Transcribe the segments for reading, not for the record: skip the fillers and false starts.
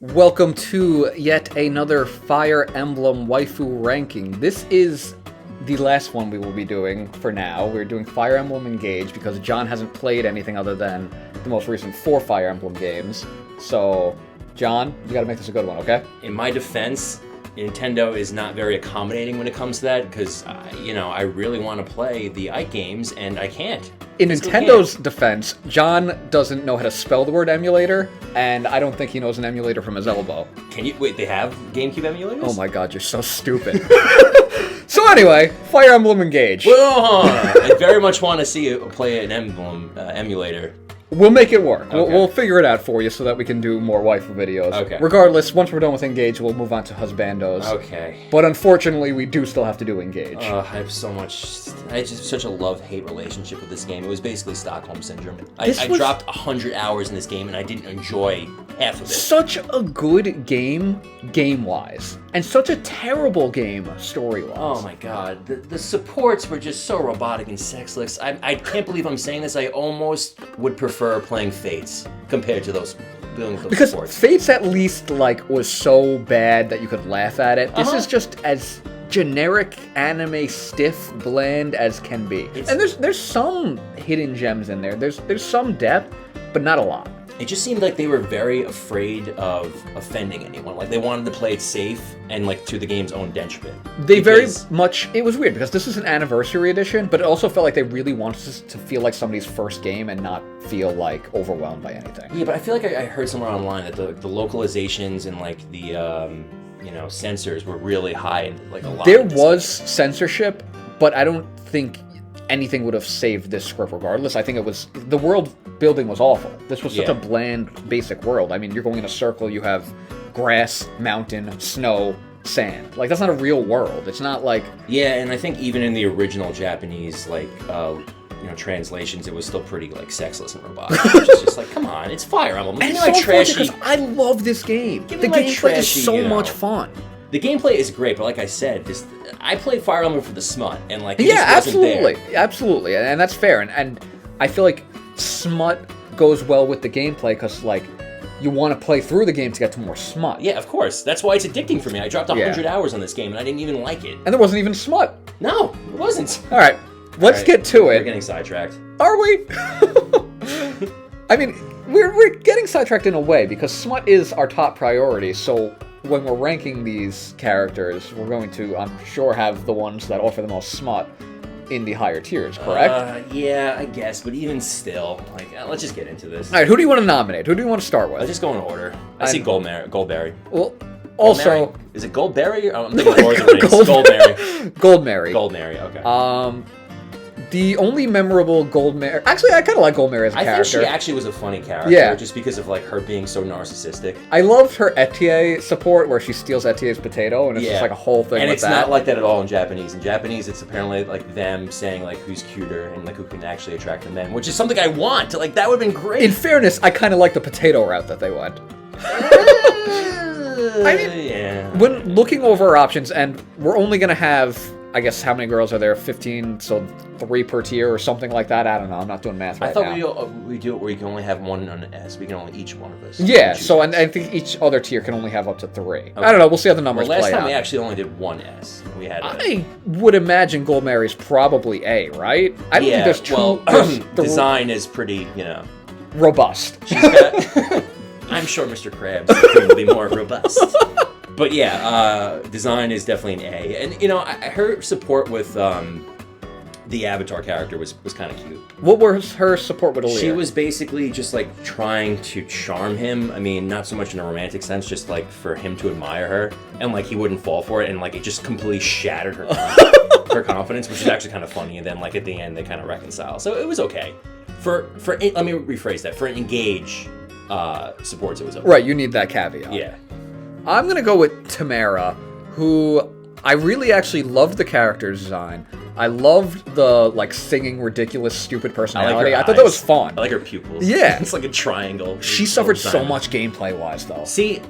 Welcome to yet another Fire Emblem Waifu ranking. This is the last one we will be doing for now. We're doing Fire Emblem Engage because John hasn't played anything other than the most recent 4 Fire Emblem games. So, John, you gotta make this a good one, okay? In my defense, Nintendo is not very accommodating when it comes to that because, I really want to play the Ike games and I can't. In Nintendo's defense, John doesn't know how to spell the word emulator, and I don't think he knows an emulator from his elbow. Wait, they have GameCube emulators? Oh my god, you're so stupid. So anyway, Fire Emblem Engage. Whoa, I very much want to see you play an Emblem emulator. We'll make it work. Okay. We'll figure it out for you so that we can do more waifu videos. Okay. Regardless, once we're done with Engage, we'll move on to Husbandos. Okay. But unfortunately, we do still have to do Engage. I have such a love-hate relationship with this game. It was basically Stockholm Syndrome. I dropped 100 hours in this game and I didn't enjoy half of it. Such a good game, game-wise. And such a terrible game, story-wise. Oh my god. The supports were just so robotic and sexless. I can't believe I'm saying this. I almost would prefer playing Fates compared to those because supports. Fates at least was so bad that you could laugh at it. This is just as generic anime stiff bland as can be. And there's some hidden gems in there. There's some depth, but not a lot. It just seemed like they were very afraid of offending anyone. Like, they wanted to play it safe and, to the game's own detriment. It was weird, because this is an anniversary edition, but it also felt like they really wanted us to feel like somebody's first game and not feel, overwhelmed by anything. Yeah, but I feel like I heard somewhere online that the localizations and, the, censors were really high in, a lot There of this was censorship, but I don't think anything would have saved this script regardless. I think the world building was awful. This was such a bland, basic world. I mean, you're going in a circle, you have grass, mountain, snow, sand. That's not a real world. It's not like... Yeah, and I think even in the original Japanese, translations, it was still pretty, sexless and robotic. It's just come on, it's Fire Emblem. And it's so trashy. Because I love this game. The gameplay is so much fun. The gameplay is great, but like I said, I played Fire Emblem for the smut, and absolutely, and that's fair. And I feel like smut goes well with the gameplay because you want to play through the game to get to more smut. Yeah, of course. That's why it's addicting for me. I dropped 100 hours on this game, and I didn't even like it. And there wasn't even smut. No, it wasn't. All right, let's get to it. We're getting sidetracked. Are we? I mean, we're getting sidetracked in a way because smut is our top priority. So when we're ranking these characters, we're going to, I'm sure, have the ones that offer the most smut in the higher tiers, correct? Yeah, I guess, but even still, let's just get into this. All right, who do you want to nominate? Who do you want to start with? Let's just go in order. I see Goldberry. Well, also... Goldberry? Is it Goldberry? I'm thinking Lord of the Rings. Goldberry. Goldberry, okay. The only memorable Goldberry... Actually, I kind of like Goldberry as a character. I think she actually was a funny character, just because of, her being so narcissistic. I loved her Etier support, where she steals Etier's potato, and it's just a whole thing and with it's that. not like that at all in Japanese. In Japanese, it's apparently, them saying, who's cuter, and, who can actually attract the men, which is something I want. That would have been great. In fairness, I kind of like the potato route that they went. I mean, when looking over our options, and we're only going to have... I guess how many girls are there? 15, so 3 per tier or something like that. I don't know. I'm not doing math right now. I thought we do it where you can only have one on an S. We can only each one of us. Yeah. So and I think each other tier can only have up to 3. Okay. I don't know. We'll see how the numbers play out. Last time we actually only did one S. We had. I would imagine Goldberry's probably A, right? I don't think there's 2. Well, design is pretty, robust. She's got, I'm sure Mr. Krabs will be more robust. But yeah, design is definitely an A. And, her support with the Avatar character was kind of cute. What was her support with Aaliyah? She was basically just, trying to charm him. I mean, not so much in a romantic sense, just, for him to admire her. And, he wouldn't fall for it. And, it just completely shattered her her confidence, which is actually kind of funny. And then, at the end, they kind of reconcile. So it was okay. Let me rephrase that. For an Engage supports, it was okay. Right, you need that caveat. Yeah. I'm going to go with Tamara, who I really actually loved the character design. I loved the, singing, ridiculous, stupid personality. I thought that was fun. I like her pupils. Yeah. It's like a triangle. She suffered so much gameplay-wise, though. See,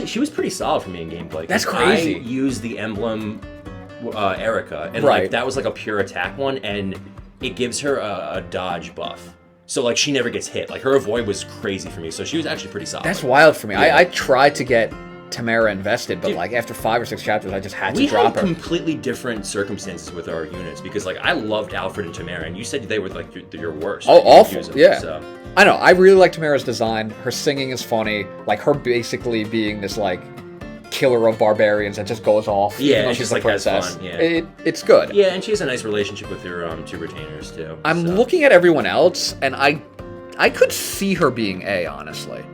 she was pretty solid for me in gameplay. That's crazy. I used the Emblem Erica, and, that was, a pure attack one, and it gives her a dodge buff. So like she never gets hit. Like her avoid was crazy for me. So she was actually pretty solid. That's wild for me. Yeah. I tried to get Tamara invested, but like after 5 or 6 chapters, I just had to drop her. We had completely different circumstances with our units because like I loved Alfred and Tamara, and you said they were like your worst. Oh, awful! Yeah. So. I know. I really like Tamara's design. Her singing is funny. Like her basically being this like killer of barbarians that just goes off. Yeah, even though and she's like a princess. has fun. Yeah, it's good. Yeah, and she has a nice relationship with her 2 retainers too. I'm looking at everyone else, and I could see her being A, honestly.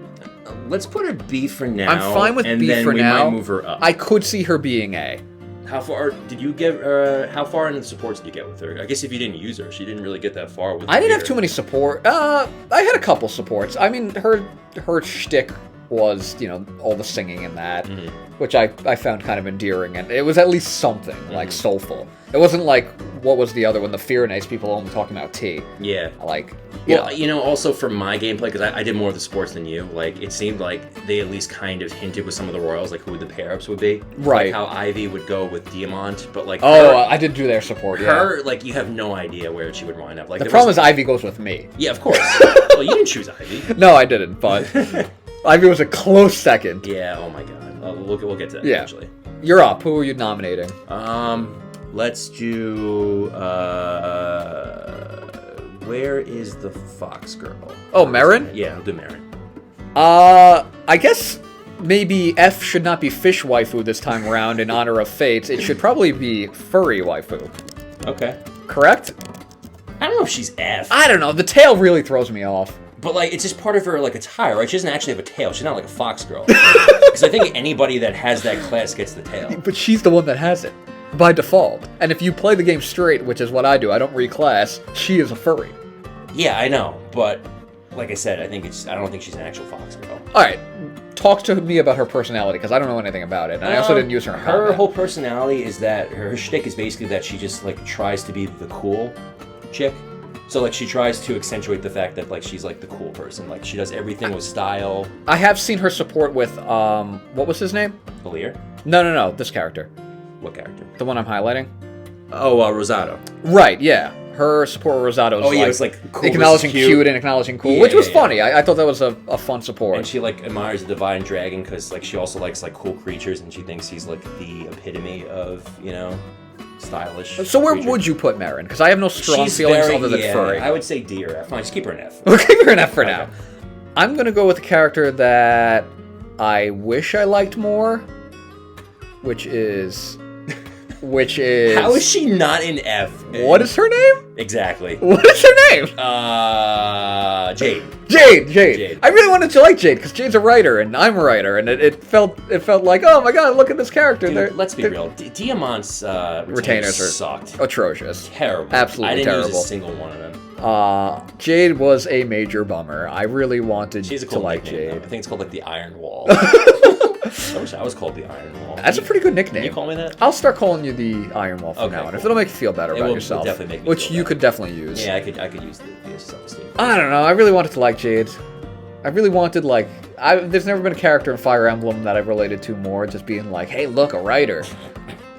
Let's put her B for now. I'm fine with and B then for we now. might move her up. I could see her being A. How far did you get? How far into the supports did you get with her? I guess if you didn't use her, she didn't really get that far with. I didn't have too many support. I had a couple supports. I mean, her shtick was, all the singing and that, which I found kind of endearing, and it was at least something, like, soulful. It wasn't like, what was the other one, the Fear Nice people only talking about tea. Yeah. Like, well, also for my gameplay, because I did more of the sports than you, like, it seemed like they at least kind of hinted with some of the royals, like, who the pair-ups would be. Right. Like how Ivy would go with Diamant, but, like, I did do their support, her, like, you have no idea where she would wind up. Like, the problem is Ivy goes with me. Yeah, of course. Well, you didn't choose Ivy. No, I didn't, but Ivy was a close second. Yeah, oh my god. We'll get to that eventually. You're up. Who are you nominating? Let's do, where is the fox girl? Oh, Marin? Yeah, I'll do Marin. I guess maybe F should not be fish waifu this time around in honor of Fates. It should probably be furry waifu. Okay. Correct? I don't know if she's F. I don't know. The tail really throws me off. But, like, it's just part of her, like, attire, right? She doesn't actually have a tail. She's not like a fox girl. Because I think anybody that has that class gets the tail. But she's the one that has it. By default. And if you play the game straight, which is what I do, I don't reclass, she is a furry. Yeah, I know. But, like I said, I don't think she's an actual fox girl. Alright. Talk to me about her personality, because I don't know anything about it. And I also didn't use her in combat. Her whole personality is that, her shtick is basically that she just, like, tries to be the cool chick. So, like, she tries to accentuate the fact that, like, she's, like, the cool person. Like, she does everything with style. I have seen her support with, what was his name? Valir? No, this character. What character? The one I'm highlighting? Oh, Rosado. Right, yeah. Her support with Rosado was it was, like, cool acknowledging versus cute and acknowledging cool, Yeah, which was yeah. funny. I thought that was a fun support. And she, like, admires the Divine Dragon because, like, she also likes, like, cool creatures, and she thinks he's, like, the epitome of, stylish. So where creature. would you put Marin? Because I have no strong She's feelings very, other than furry. I would say D or F. Fine, just keep her an F. We'll give her an F for now. Okay. I'm going to go with a character that I wish I liked more, which is... How is she not in F? What is her name? Exactly. What is her name? Jade. Jade. I really wanted to like Jade because Jade's a writer and I'm a writer, and it felt like, oh my god, look at this character. Dude, let's be real. Diamant's retainers are sucked. Atrocious. Terrible. Absolutely terrible. I didn't use a single one of them. Jade was a major bummer. I really wanted to like nickname, Jade. though. I think it's called like the Iron Wall. I wish I was called the Iron Wall. That's a pretty good nickname. Can you call me that? I'll start calling you the Iron Wall from now on, cool. if it'll make you feel better about yourself. It'll definitely make me which feel you better. could definitely use. Yeah, I could use the self-esteem. I don't know. I really wanted to like Jade. I really wanted there's never been a character in Fire Emblem that I've related to more, just being like, hey, look, a writer.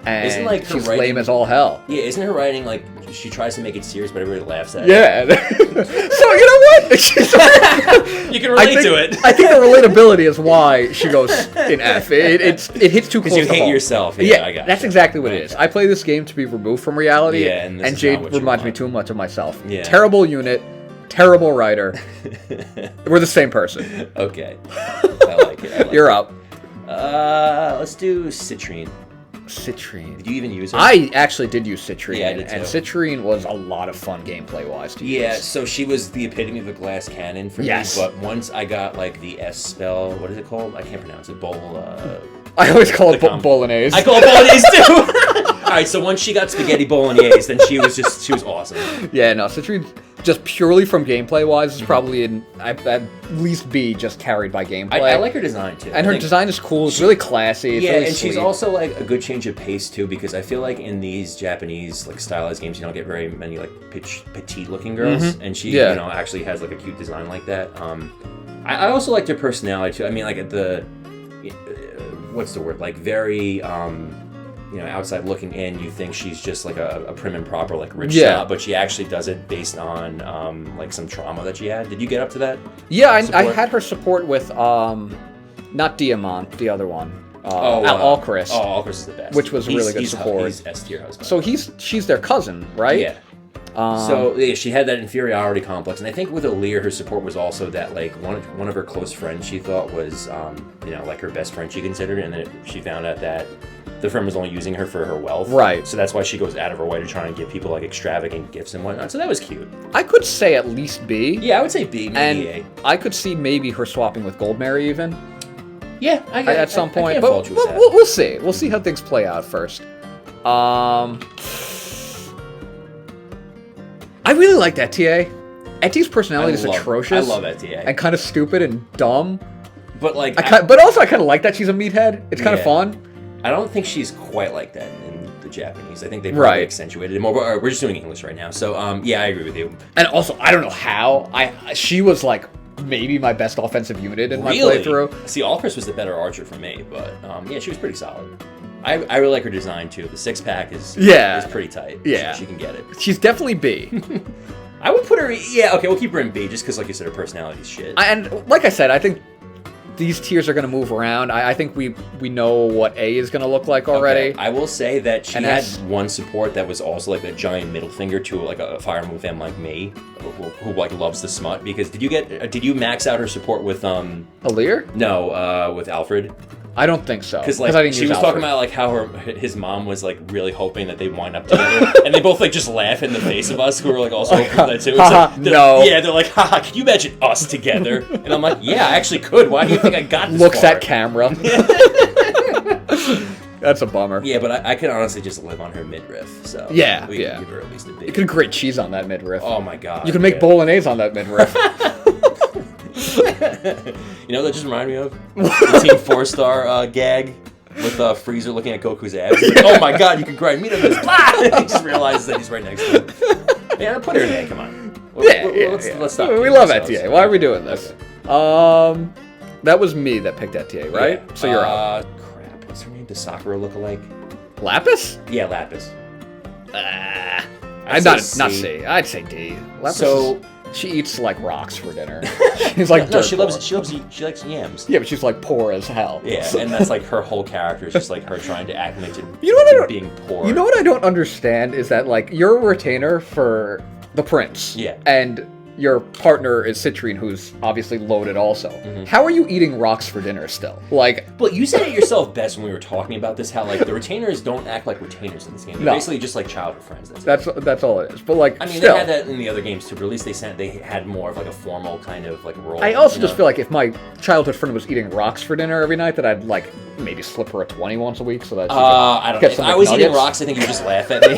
And Isn't, like, her she's writing- lame as all hell. Yeah, isn't her writing like she tries to make it serious, but everybody laughs at it? Yeah. So you know what? You can relate to it. I think the relatability is why she goes in F. It hits too close Because you to hate home. yourself. Yeah, I got that's you. exactly what it is. I play this game to be removed from reality, Yeah, and this is Jade not what you reminds me want. too much of myself. Yeah. Terrible unit, terrible writer. We're the same person. Okay. I like it. You're up. Let's do Citrine. Citrine. Did you even use her? I actually did use Citrine, Yeah, I did and too. Citrine was a lot of fun gameplay-wise to use. Yeah, so she was the epitome of a glass cannon for Yes. me, but once I got like the S spell, what is it called? I can't pronounce it. I always call it The com- bolognese. I call it bolognese too. Alright, so once she got spaghetti bolognese, then she was awesome. Yeah, no, Citrine, just purely from gameplay-wise, is probably at least B, just carried by gameplay. I like her design too. And her design is cool. It's really classy. It's Yeah, really and she's sleek. also like a good change of pace too, because I feel like in these Japanese like stylized games, you don't get very many like petite looking girls, and she Yeah. actually has like a cute design like that. I also liked her personality too. I mean, like the what's the word? Like very outside looking in, you think she's just like a prim and proper, like rich snob, but she actually does it based on like some trauma that she had. Did you get up to that? Yeah, I had her support with not Diamant, the other one. Alchris. Oh, Alchris is the best. Which was really good support. He's S tier husband. So she's their cousin, right? Yeah. She had that inferiority complex, and I think with Aaliyah, her support was also that like one of her close friends she thought was like her best friend she considered, and then she found out that the friend was only using her for her wealth. Right. So that's why she goes out of her way to try and give people like extravagant gifts and whatnot. So that was cute. I could say at least B. Yeah, I would say B, maybe and A. I could see maybe her swapping with Goldmary even. Yeah, at some point, but we'll see. We'll see how things play out first. I really like that TA. Etty's personality is atrocious. I love Etty. And kind of stupid and dumb. But like, but also I kind of like that she's a meathead. It's kind of fun. I don't think she's quite like that in the Japanese. I think they probably accentuated it more. But we're just doing English right now, so yeah, I agree with you. And also, I don't know how she was like maybe my best offensive unit in my playthrough. See, Alchris was the better archer for me, but yeah, she was pretty solid. I really like her design too. The 6-pack is pretty tight. Yeah, she can get it. She's definitely B. I would put her. Yeah, okay, we'll keep her in B just because, like you said, her personality's shit. And like I said, I think these tiers are going to move around. I think we know what A is going to look like already. Okay. I will say that she had one support that was also like a giant middle finger to like a Fire Emblem fan like me, who like loves the smut. Because did you max out her support with Aaliyah? No, with Alfred. I don't think so. Because like she was talking about like how his mom was like really hoping that they'd wind up together, and they both like just laugh in the face of us who are like also hoping for that too. Like, no. Yeah, they're like, haha, can you imagine us together? And I'm like, yeah, I actually could. Why do you think I got this Looks far? at camera. That's a bummer. Yeah, but I could honestly just live on her midriff. So yeah, we can give her at least a B. You could grate cheese on that midriff. Oh my god. You can make bolognese on that midriff. You know what that just reminded me of? The Team 4-star gag with Freezer looking at Goku's abs. Like, oh my god, you can grind meat on this. He just realizes that he's right next to him. Yeah, put her in A, come on. Let's stop. We love ETA. Why are we doing this? Okay. That was me that picked ETA, right? Yeah. So you're up. Crap, what's her name? Does Sakura look alike? Lapis? Yeah, Lapis. I'd not C. I'd say D. Lapis she eats like rocks for dinner. She's like she likes yams. Yeah, but she's like poor as hell. Yeah, and that's like her whole character is just like her trying to acclimate to being poor. You know what I don't understand is that like you're a retainer for the prince. Yeah. And your partner is Citrine, who's obviously loaded also. Mm-hmm. How are you eating rocks for dinner still? Like, but you said it yourself best when we were talking about this. How like the retainers don't act like retainers in this game. They're basically just like childhood friends. That's all it is. But like, I mean, still, they had that in the other games too. But at least they had more of like a formal kind of like role. I also just feel like if my childhood friend was eating rocks for dinner every night, that I'd like maybe slip her a 20 once a week so that she I don't know. If I was eating rocks, I think you would just laugh at me.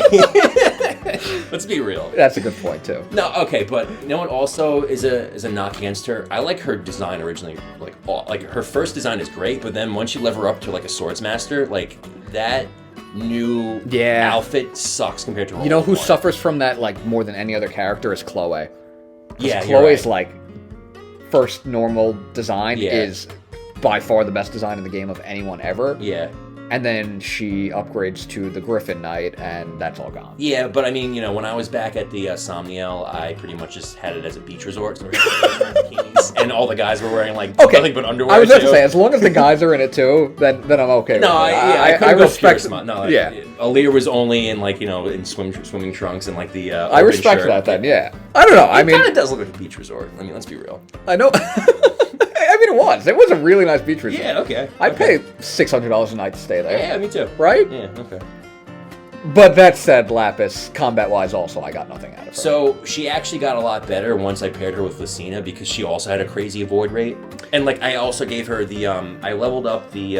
Let's be real. That's a good point too. No, okay, but you know what? Also, is a knock against her. I like her design originally. Like her first design is great, but then once you level her up to like a swords master, like that new outfit sucks compared to her. You know who suffers from that like more than any other character is Chloe. Yeah, Chloe's like first normal design is by far the best design in the game of anyone ever. Yeah. And then she upgrades to the Griffin Knight, and that's all gone. Yeah, but I mean, you know, when I was back at the Somniel, I pretty much just had it as a beach resort. So and all the guys were wearing like nothing but underwear. I was about to say, as long as the guys are in it too, then I'm okay. No, with it. I respect. No, yeah. Aaliyah was only in like in swimming trunks and like the. I respect that then. Yeah. I don't know. It kind of does look like a beach resort. I mean, let's be real. I know. I mean, it was a really nice beach resort. Yeah, okay. I'd pay $600 a night to stay there. Yeah, me too. Right? Yeah, okay. But that said, Lapis, combat-wise also, I got nothing out of her. So, she actually got a lot better once I paired her with Lucina because she also had a crazy avoid rate. And, like, I also gave her the, I leveled up the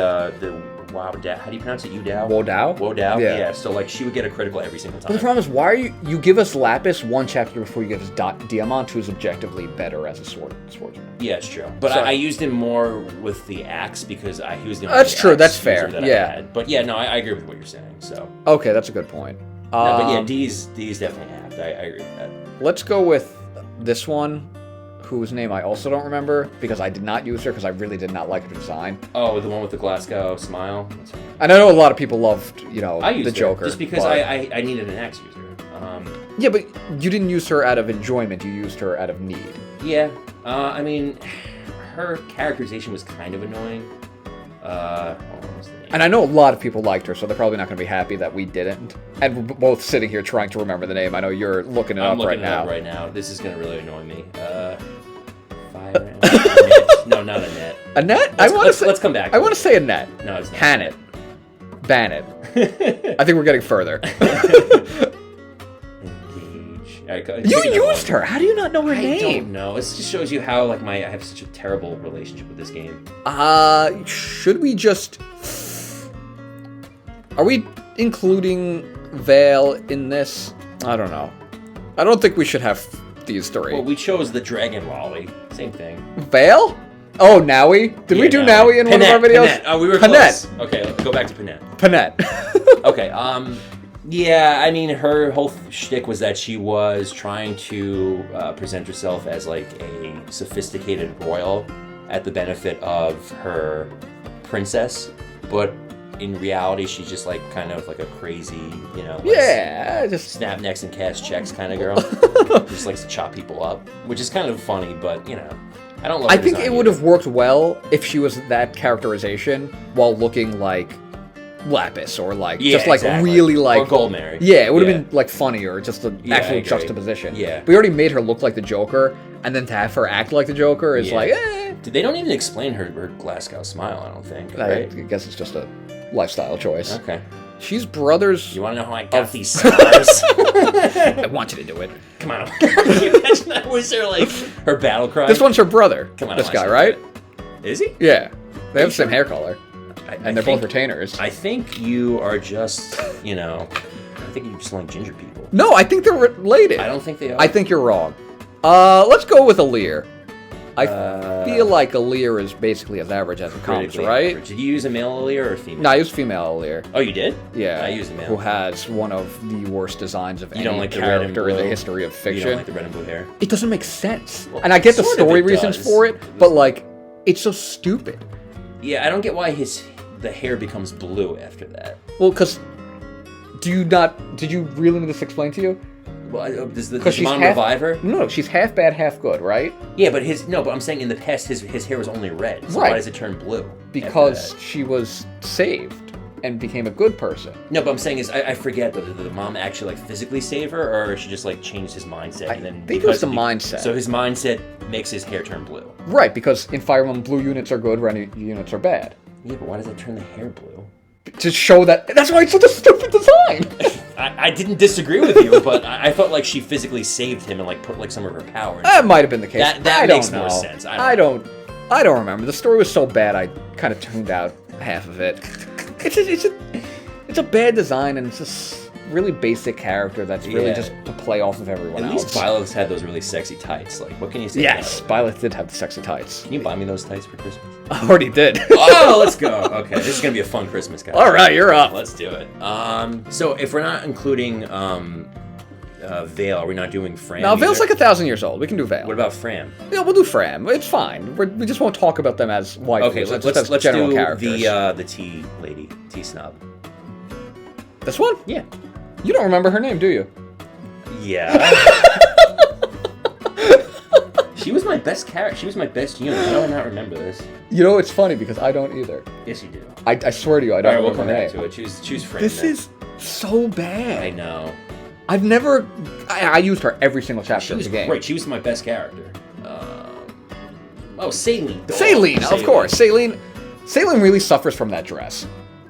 wow, how do you pronounce it? Udao? Wodao? Yeah. So, like, she would get a critical every single time. But the problem is, why are you give us Lapis one chapter before you give us Diamant, who's objectively better as a swordsman. Yeah, it's true. But I used him more with the axe because he was the only That's true, that's fair. That I had. But yeah, no, I agree with what you're saying, so. Okay, that's a good point. But yeah, D's definitely apt. I agree with that. Let's go with this one, whose name I also don't remember, because I did not use her because I really did not like her design. Oh, the one with the Glasgow smile? And I know a lot of people loved, I used the Joker. just because I needed an axe user. Yeah, but you didn't use her out of enjoyment, you used her out of need. Yeah, I mean, her characterization was kind of annoying. What was the name? And I know a lot of people liked her, so they're probably not going to be happy that we didn't. And we're both sitting here trying to remember the name. I know you're looking it up right now. I'm looking it up right now. This is going to really annoy me. Fire Emblem. No, not Annette. Annette? Let's come back. I want to say Annette. No, it's not. Hannett. Bannet. I think we're getting further. You used her. How do you not know her name? I don't know. It just shows you how I have such a terrible relationship with this game. Should we just? Are we including Vale in this? I don't know. I don't think we should have these three. Well, we chose the Dragon Lolly. Same thing. Vale? Oh, Naui? Did we do Naui in one of our videos? Panette. Oh, we were close. Okay, let's go back to Panette. Panette. Okay. Yeah, I mean, her whole shtick was that she was trying to present herself as a sophisticated royal at the benefit of her princess, but in reality, she's just kind of a crazy, just snap necks and cash checks kind of girl. Just likes to chop people up, which is kind of funny, but I don't love. I think it would have worked well if she was that characterization while looking like Lapis or exactly. really or Goldmary. Yeah, it would have been funny or just an actual juxtaposition. Yeah, we already made her look like the Joker, and then to have her act like the Joker is They don't even explain her Glasgow smile. I don't think. Right? I guess it's just a lifestyle choice. Okay. She's brothers. You want to know how I got these scars? I want you to do it. Come on. Can you imagine that was her battle cry? This one's her brother. Come on. This guy, right? Is he? Yeah. They have the same hair color. And they're both retainers. I think you are just, I think you just like ginger people. No, I think they're related. I don't think they are. I think you're wrong. Let's go with Alear. I feel like Alear is basically as average as it comes, right? Average. Did you use a male Alear or a female? No, I used female Alear. Oh, you did? Yeah. I used a male. Who has one of the worst designs of any like character in the history of fiction. You don't like the red and blue hair? It doesn't make sense. Well, and I get the story reasons for it, but it's so stupid. Yeah, I don't get why the hair becomes blue after that. Well, because did you really need this explained to you? Well, does the mom revive her? No, she's half bad, half good, right? Yeah, but but I'm saying in the past his hair was only red. So why does it turn blue? Because she was saved and became a good person. No, but I'm saying I forget, did the mom actually physically save her, or she just changed his mindset? And then think it was the mindset. So his mindset makes his hair turn blue. Right, because in Fire Emblem, blue units are good, red units are bad. Yeah, but why does that turn the hair blue? To show that's why it's such a stupid design. I didn't disagree with you, but I felt like she physically saved him and put some of her power. That might have been the case. That makes more sense. I don't remember. The story was so bad I kind of tuned out half of it. It's a bad design, and it's just really basic character that's really just to play off of everyone else. At least Violet's had those really sexy tights. What can you say? Yes, Violet did have the sexy tights. Can you buy me those tights for Christmas? I already did. Oh, let's go. Okay, this is gonna be a fun Christmas, guys. All right, you're up. Let's do it. So if we're not including Vale, are we not doing Fram? No, Vale's 1,000 years old. We can do Vale. What about Fram? Yeah, we'll do Fram. It's fine. We just won't talk about them as waifus. Okay, let's general do characters. the tea lady, tea snob. This one? Yeah. You don't remember her name, do you? Yeah. She was my best character. She was my best unit. How do I not remember this? You know, it's funny because I don't either. Yes, you do. I swear to you, I don't remember her name. We'll come back to it. Choose Fram. This is so bad. I know. I've never... I used her every single chapter of the game. Great. She was my best character. Saline. Saline, of course. Saline really suffers from that dress.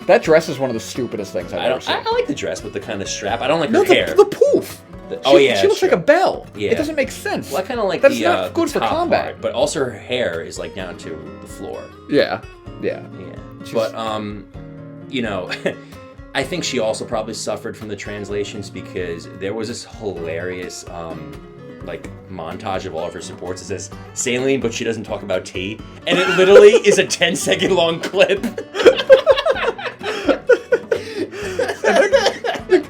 That dress is one of the stupidest things I've ever seen. I like the dress with the kind of strap. I don't like her hair. The poof. She looks like a bell. Yeah. It doesn't make sense. Well, I kind of like that's not good for combat. Part, but also her hair is down to the floor. Yeah. But I think she also probably suffered from the translations because there was this hilarious montage of all of her supports. It says saline, but she doesn't talk about tea, and it literally is a 10-second long clip.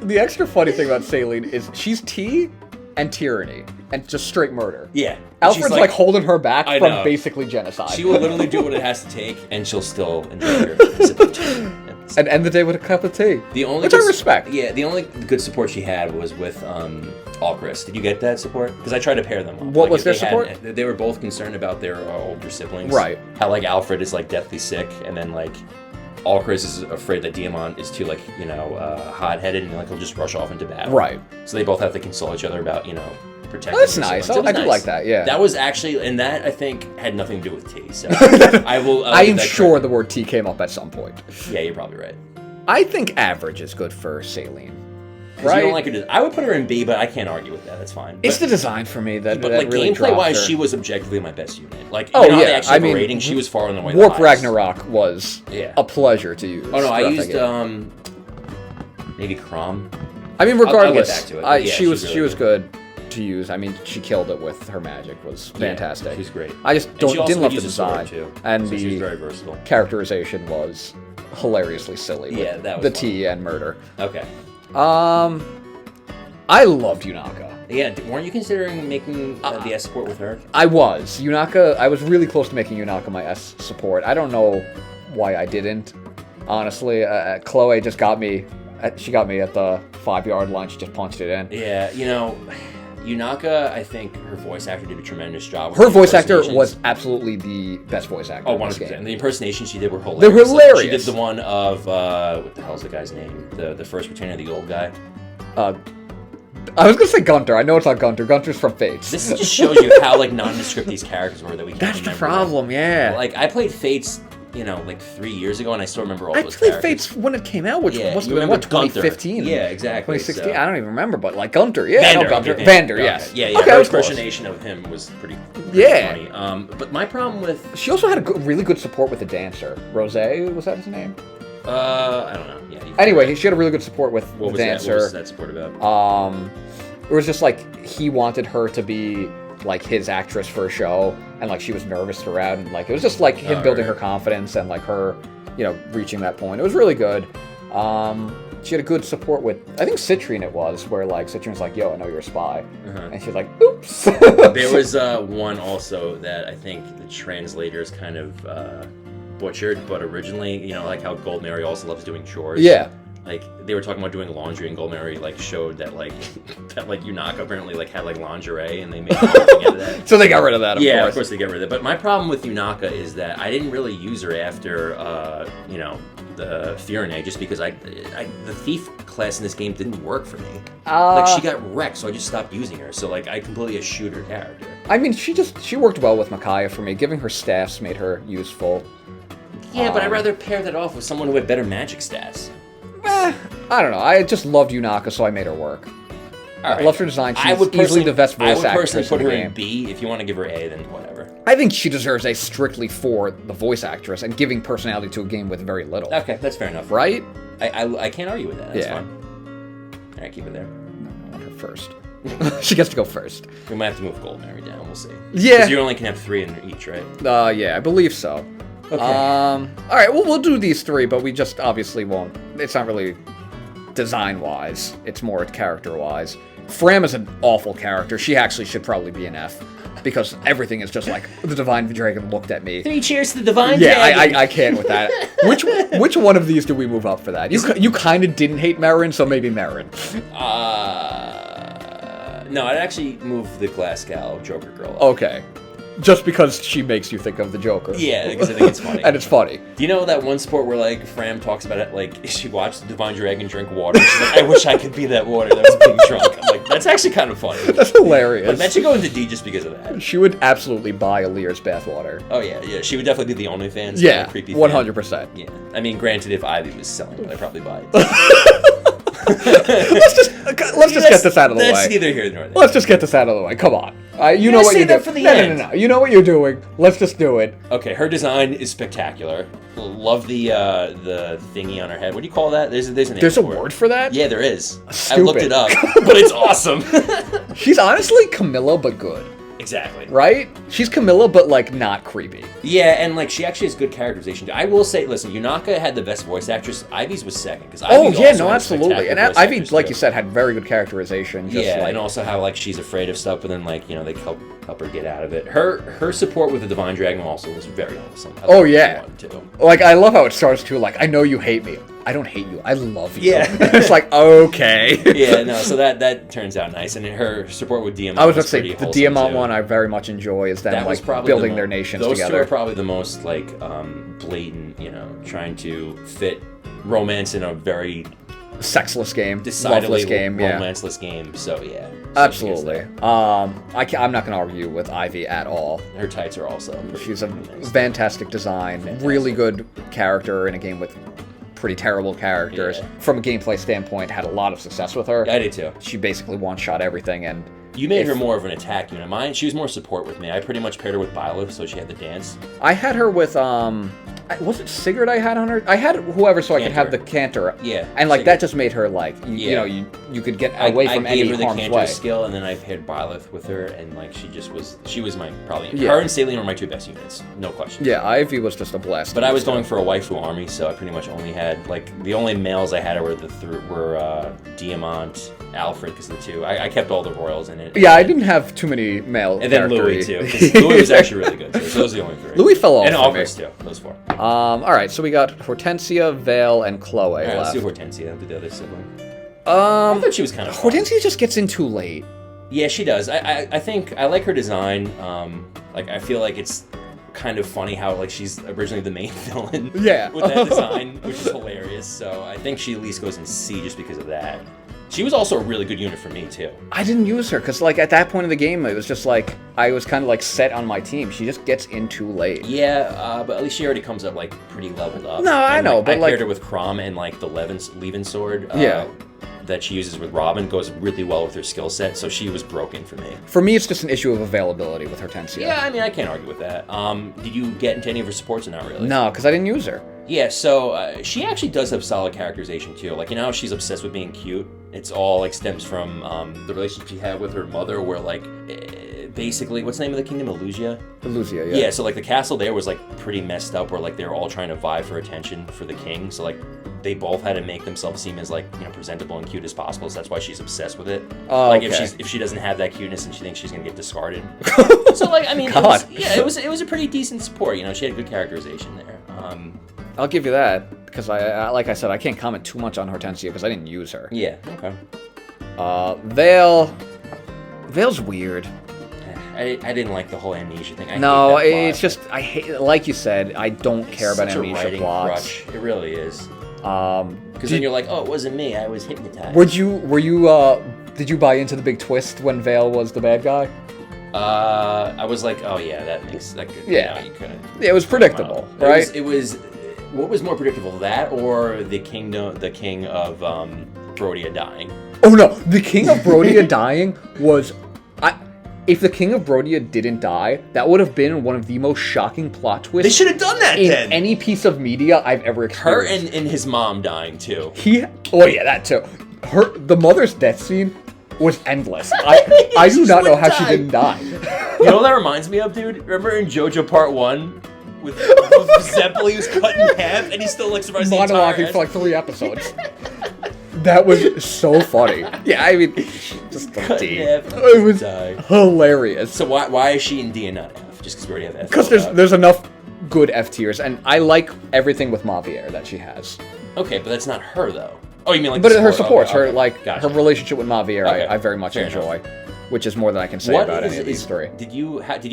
The extra funny thing about Saline is she's tea, and tyranny and just straight murder. Yeah. Alfred's like holding her back I from know. basically genocide. She will literally do what it has to take, and she'll still enjoy her sip of tea. and end the day with a cup of tea. The only which I respect. Yeah, the only good support she had was with Alchris. Did you get that support? Because I tried to pair them up. What was their support? They were both concerned about their older siblings. Right. How like Alfred is like deathly sick, and then like Alchris is afraid that Diamant is too like hot-headed, and like he'll just rush off into battle. Right. So they both have to console each other about protecting. Oh, that's nice. I do like that. Yeah. That was actually, and that I think had nothing to do with tea. So I am sure the word tea came up at some point. Yeah, you're probably right. I think average is good for Saline. Right? You don't like her. I would put her in B, but I can't argue with that. That's fine. It's the design for me that. But that like really gameplay-wise, she was objectively my best unit. Like, oh you know how yeah, they actually have a rating. She was far on the way. Warp Ragnarok was a pleasure to use. Oh no, I used maybe Crom. I mean, regardless, I'll get back to it. she was good to use. I mean, she killed it with her magic. Was fantastic. She's great. I just didn't love the design too, and so the very versatile. Characterization was hilariously silly. Yeah, with that was the fun. tea and murder. Okay. I loved Yunaka. Yeah, weren't you considering making the S support with her? I was. Yunaka, I was really close to making Yunaka my S support. I don't know why I didn't, honestly. Chloe just got me. She got me at the 5-yard line. She just punched it in. Yeah, Yunaka, I think her voice actor did a tremendous job. Her voice actor was absolutely the best voice actor. Oh, 100%. And the impersonations she did were hilarious. They were hilarious. Like, she did the one of, what the hell's the guy's name? The first retainer, the old guy. I was gonna say Gunter. I know it's not Gunter. Gunter's from Fates. This just shows you how like nondescript these characters were that we can't That's remember. the problem, yeah. Like I played Fates, like 3 years ago, and I still remember all those played characters. Fates when it came out, which must have you been what, Gunther. 2015? Yeah, exactly. 2016. So. I don't even remember, but like Gunter, yeah, Vander, I know Gunter. okay, Vander, yes. Yeah. Okay, Her impersonation of him was pretty funny. But my problem with she also had a really good support with the dancer. Rose, was that his name? I don't know. Yeah. Anyway, she had a really good support with the dancer. What was that support about? It was just like he wanted her to be like his actress for a show, and like she was nervous around, and like it was just like him building her confidence and like her, reaching that point. It was really good. She had a good support with, I think Citrine it was, where like Citrine's like, "Yo, I know you're a spy," and she's like, "Oops." There was one also that I think the translators kind of butchered, but originally, like how Gold Mary also loves doing chores. Yeah. Like they were talking about doing laundry, and Gold Mary like showed that like Yunaka apparently like had like lingerie, and they made something out of that. So they got rid of that. Of course they got rid of it. But my problem with Yunaka is that I didn't really use her after the Firene, just because the thief class in this game didn't work for me. Like she got wrecked, so I just stopped using her. So like I completely eschewed her character. I mean, she worked well with Micaiah for me. Giving her staffs made her useful. Yeah, but I'd rather pair that off with someone who had better magic stats. I don't know. I just loved Yunaka, so I made her work. I loved her design. She's easily the best voice actress. I would personally put her in in B. If you want to give her A, then whatever. I think she deserves A strictly for the voice actress and giving personality to a game with very little. Okay, that's fair enough. Right? I can't argue with that. That's fine. All right, keep it there. I want her first. She gets to go first. We might have to move Gold Mary down. We'll see. Yeah. Because you only can have 3 in each, right? Yeah, I believe so. Okay. All right, well, we'll do these 3, but we just obviously won't. It's not really design-wise. It's more character-wise. Fram is an awful character. She actually should probably be an F, because everything is just like, the Divine Dragon looked at me. 3 cheers to the Divine Dragon! Yeah, I can't with that. Which one of these do we move up for that? You kind of didn't hate Marin, so maybe Marin. No, I'd actually move the Glasgow Joker girl up. Okay. Just because she makes you think of the Joker. Yeah, because I think it's funny. And it's funny. Do you know that one sport where, like, Fram talks about it, like, she watched the Divine Dragon drink water, she's like, I wish I could be that water that was being drunk. I'm like, that's actually kind of funny. That's hilarious. But that should go into D just because of that. She would absolutely buy Lear's bathwater. Oh, yeah. She would definitely be the OnlyFans. Yeah, creepy 100%. Yeah. I mean, granted, if Ivy was selling it, I'd probably buy it. let's just get this out of the way. That's neither here nor there. Let's just get this out of the way. Come on. You know what you're doing. For the end. No. You know what you're doing. Let's just do it. Okay, her design is spectacular. Love the thingy on her head. What do you call that? There's a name. There's a word for that? Yeah, there is. Stupid. I looked it up, but it's awesome. She's honestly Camilla, but good. Exactly. Right? She's Camilla, but, like, not creepy. Yeah, and, like, she actually has good characterization. I will say, listen, Yunaka had the best voice actress. Ivy's was second. Absolutely. And Ivy, like you said, had very good characterization. And also how, like, she's afraid of stuff, but then, like, you know, they help her get out of it. Her support with the Divine Dragon also was very awesome. Like, I love how it starts, too, like, I know you hate me. I don't hate you. I love you. Yeah. It's like, okay. Yeah, no, so that turns out nice. And her support with Diamant I was going to say, the Diamant one I very much enjoy is them, like, building their nations together. Those two are probably the most, like, blatant, you know, trying to fit romance in a very... sexless game. Decidedly loveless game, romanceless game, so yeah. So absolutely. I'm not going to argue with Ivy at all. Her tights are also... She's a fantastic design. Really good character in a game with... pretty terrible characters. Yeah. From a gameplay standpoint, had a lot of success with her. I did too. She basically one-shot everything, and... You made her more of an attack unit. Mine, she was more support with me. I pretty much paired her with Byleth, so she had the dance. I had her with, was it Sigurd I had on her? I had whoever so Cantor. I could have the Cantor. Yeah. And, like, Sigurd. That just made her, like, you know, you could get away from any harm's way. I gave her the Cantor skill, and then I paired Byleth with her, and, like, she was my, probably... Yeah. Her and Saline were my two best units. No question. Yeah, Ivy was just a blast. But I was going for a waifu army, so I pretty much only had, like, the only males I had were Diamant, Alfred, because of the two. I kept all the royals in it. Yeah, I didn't have too many male and then Louis, too. Louis was actually really good, too. So those are the only three. Louis fell off and August, too. Those four. Alright, so we got Hortensia, Vale, and Chloe left. Let's do Hortensia, the other sibling. I thought she was kind of fun. Hortensia just gets in too late. Yeah, she does. I think I like her design. Like, I feel like it's kind of funny how, like, she's originally the main villain. Yeah. With that design, which is hilarious. So I think she at least goes in C just because of that. She was also a really good unit for me, too. I didn't use her, because, like, at that point in the game, it was just, like, I was kind of, like, set on my team. She just gets in too late. Yeah, but at least she already comes up, like, pretty leveled up. No, I know, but, I paired her with Crom and, like, the Levin sword. That she uses with Robin goes really well with her skill set, so she was broken for me. For me, it's just an issue of availability with Hortensia. Yeah, I mean, I can't argue with that. Did you get into any of her supports or not really? No, because I didn't use her. Yeah, so she actually does have solid characterization, too. Like, you know how she's obsessed with being cute? It's all, like, stems from the relationship she had with her mother, where, like, basically, what's the name of the kingdom? Illusia? Illusia, yeah. Yeah, so, like, the castle there was, like, pretty messed up, where, like, they were all trying to vie for attention for the king. So, like, they both had to make themselves seem as, like, you know, presentable and cute as possible. So that's why she's obsessed with it. Oh, like, okay. if she doesn't have that cuteness and she thinks she's gonna get discarded. So, like, I mean, it was a pretty decent support. You know, she had good characterization there. I'll give you that, because I like I said, I can't comment too much on Hortensia because I didn't use her. Yeah. Okay. Vale's weird. I didn't like the whole amnesia thing. It's just, I hate, like you said, I don't care about amnesia plots. Crutch. It really is. Because then you're like, oh, it wasn't me. I was hypnotized. Did you buy into the big twist when Vale was the bad guy? I was like, oh yeah, that makes that good. Yeah, you couldn't. It was predictable, right? It was. What was more predictable, that or the king of Brodia dying? Oh no, the king of Brodia dying was. If the king of Brodia didn't die, that would have been one of the most shocking plot twists. They should have done that in any piece of media I've ever experienced. Her and his mom dying too. That too. The mother's death scene was endless. I do not know how she didn't die. You know what that reminds me of, dude? Remember in JoJo Part 1? With Zeppeli was cut in half and he still like survives the entire monologuing for like 3 episodes. That was so funny. Yeah, I mean, just it was hilarious. So why is she in D and not F? Just because we already have F? Because there's enough good F tiers, and I like everything with Mavier that she has. Okay, but that's not her though. Oh, you mean like? But her supports, her gotcha. Her relationship with Mavier, I very much enjoy. Enough. Which is more than I can say about any of these three.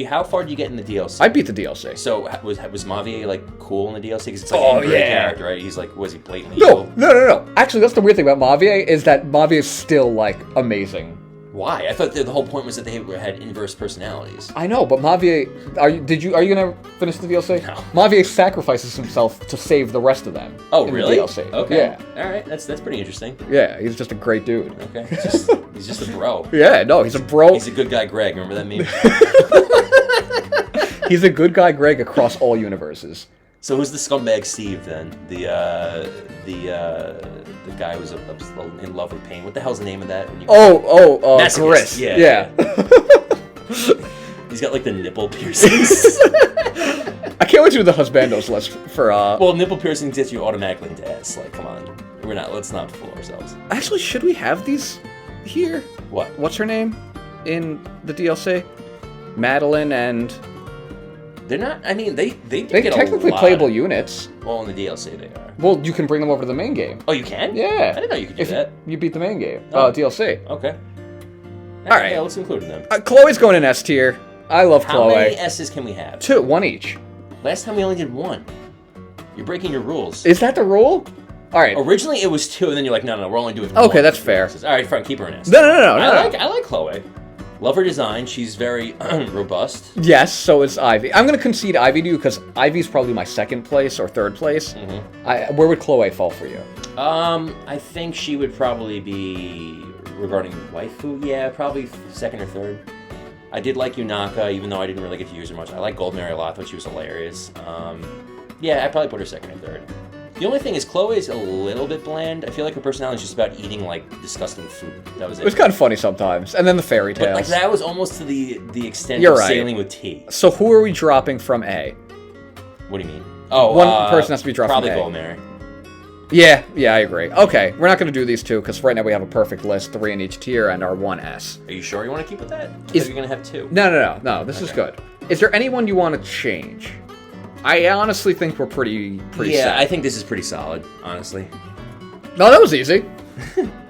How far did you get in the DLC? I beat the DLC. So was Mavier like cool in the DLC? Because it's like a great character, right? He's like, was he blatantly evil? No. Actually, that's the weird thing about Mavier is that Mavier is still like amazing. Why? I thought the whole point was that they had inverse personalities. I know, but Mavier, are you gonna finish the DLC? No. Mavier sacrifices himself to save the rest of them. Oh, really? The DLC. Okay. Yeah. All right. That's pretty interesting. Yeah, he's just a great dude. Okay. He's just a bro. Yeah, no, he's a bro. He's a good guy, Greg. Remember that meme? He's a good guy, Greg, across all universes. So who's the scumbag Steve then? The guy who's in love with pain. What the hell's the name of that? Gris. Yeah. He's got like the nipple piercings. I can't wait to do the husbandos list for Well, nipple piercings gets you automatically into S. Like, come on. Let's not fool ourselves. Actually, should we have these here? What? What's her name in the DLC? Madeline and... They're not, I mean, they They're get technically a lot. playable units. Well, in the DLC they are. Well, you can bring them over to the main game. Oh, you can? Yeah. I didn't know you could do If that. you beat the main game. Oh. DLC. Okay. Alright. Yeah, let's include them. Chloe's going in S tier. I love How Chloe. many S's can we have? 2, 1 each. Last time we only did 1. You're breaking your rules. Is that the rule? Alright. Originally it was 2, and then you're like, no, we're only doing 1. Okay, that's fair. Alright, fine, keep her in S. No. I like Chloe. Love her design. She's very robust. Yes, so is Ivy. I'm going to concede Ivy to you because Ivy's probably my second place or third place. Mm-hmm. Where would Chloe fall for you? I think she would probably be, regarding waifu, yeah, probably second or third. I did like Yunaka, even though I didn't really get to use her much. I like Gold Mary a lot, thought she was hilarious. Yeah, I'd probably put her second or third. The only thing is, Chloe is a little bit bland. I feel like her personality is just about eating, like, disgusting food. That was it. It was kind of funny sometimes. And then the fairy tales. But, like, that was almost to the extent You're of right. sailing with tea. So who are we dropping from A? What do you mean? Oh, one person has to be dropped probably from A. Gold Mary. Yeah, I agree. Okay, we're not going to do these two because right now we have a perfect list, 3 in each tier, and our 1S. Are you sure you want to keep with that? I thought you're going to have 2. No, this is good. Is there anyone you want to change? I honestly think we're pretty Yeah, set. I think this is pretty solid, honestly. No, that was easy.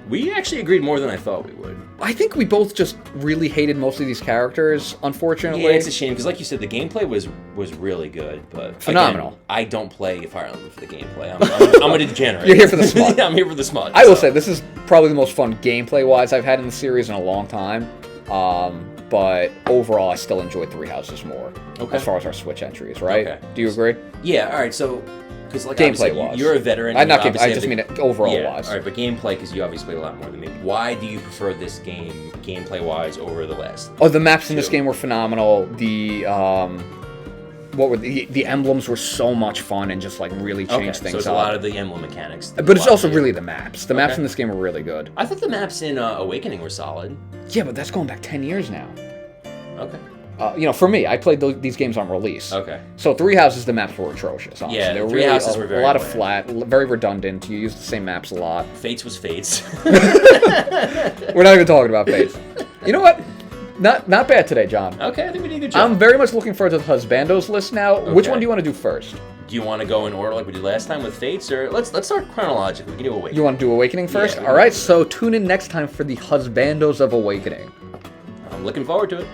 We actually agreed more than I thought we would. I think we both just really hated most of these characters, unfortunately. Yeah, it's a shame, because like you said, the gameplay was really good, but... Phenomenal. Again, I don't play Fire Emblem for the gameplay. I'm a degenerate. You're here for the smut. I'm here for the smut. I will say, this is probably the most fun gameplay-wise I've had in the series in a long time. But overall, I still enjoyed Three Houses more. Okay. As far as our Switch entries, right? Okay. Do you agree? Yeah, alright, so... Because like Gameplay-wise. you're a veteran. I you just mean it overall-wise. Alright, but gameplay, because you obviously played a lot more than me. Why do you prefer this game, gameplay-wise, over the last? Oh, the maps in this game were phenomenal. The the emblems were so much fun and just like really changed things so it's up. a lot of the emblem mechanics. But it's also really the maps. The maps in this game are really good. I thought the maps in Awakening were solid. Yeah, but that's going back 10 years now. Okay. For me, I played these games on release. Okay. So Three Houses, the maps were atrocious. Honestly. Yeah, they were Three really Houses were very a lot of bland. flat, very redundant. You used the same maps a lot. Fates was Fates. We're not even talking about Fates. You know what? Not bad today, John. Okay, I think we did a good job. I'm very much looking forward to the Husbandos list now. Which Okay. one do you want to do first? Do you want to go in order like we did last time with Fates, or let's start chronologically? We can do Awakening. You want to do Awakening first? Yeah, All right, so tune in next time for the Husbandos of Awakening. I'm looking forward to it.